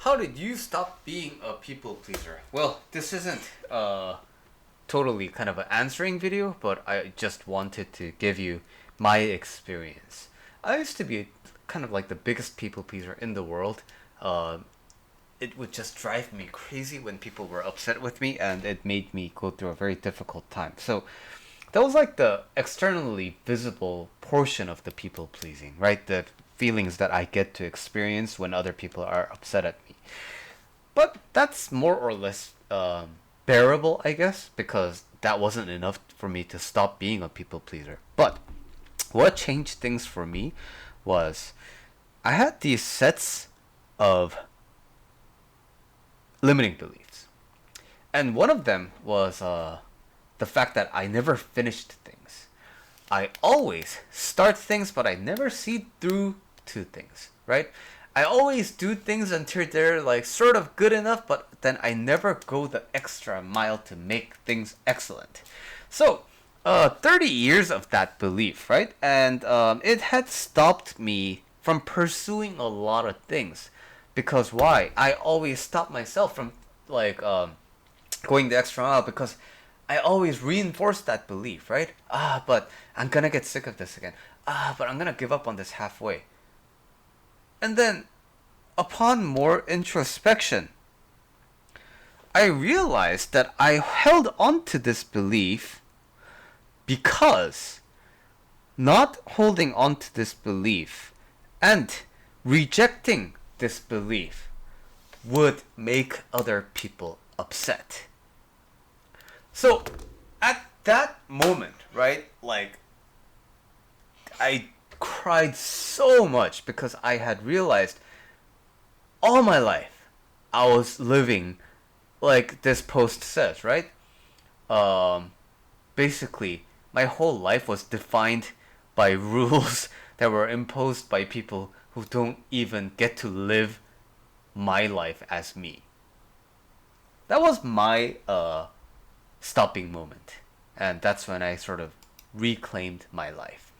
How did you stop being a people pleaser? Well, this isn't totally kind of an answering video, but I just wanted to give you my experience. I used to be kind of like the biggest people pleaser in the world. Uh, it would just drive me crazy when people were upset with me, and it made me go through a very difficult time. So that was like the externally visible portion of the people pleasing, right? The feelings that I get to experience when other people are upset at me. But that's more or less bearable, I guess, because that wasn't enough for me to stop being a people pleaser. But what changed things for me was I had these sets of limiting beliefs. And one of them was the fact that I never finished things. I always start things, but I never see through to things, right? I always do things until they're like sort of good enough, but then I never go the extra mile to make things excellent. So, 30 years of that belief, right? And it had stopped me from pursuing a lot of things. Because why? I always stop myself from like going the extra mile because I always reinforce that belief, right? But I'm gonna get sick of this again. But I'm gonna give up on this halfway. And then, upon more introspection, I realized that I held on to this belief because not holding on to this belief and rejecting this belief would make other people upset. So, at that moment, right, like, I cried so much because I had realized all my life I was living like this post says, right? Um, Basically, my whole life was defined by rules that were imposed by people who don't even get to live my life as me. That was my stopping moment. And that's when I sort of reclaimed my life.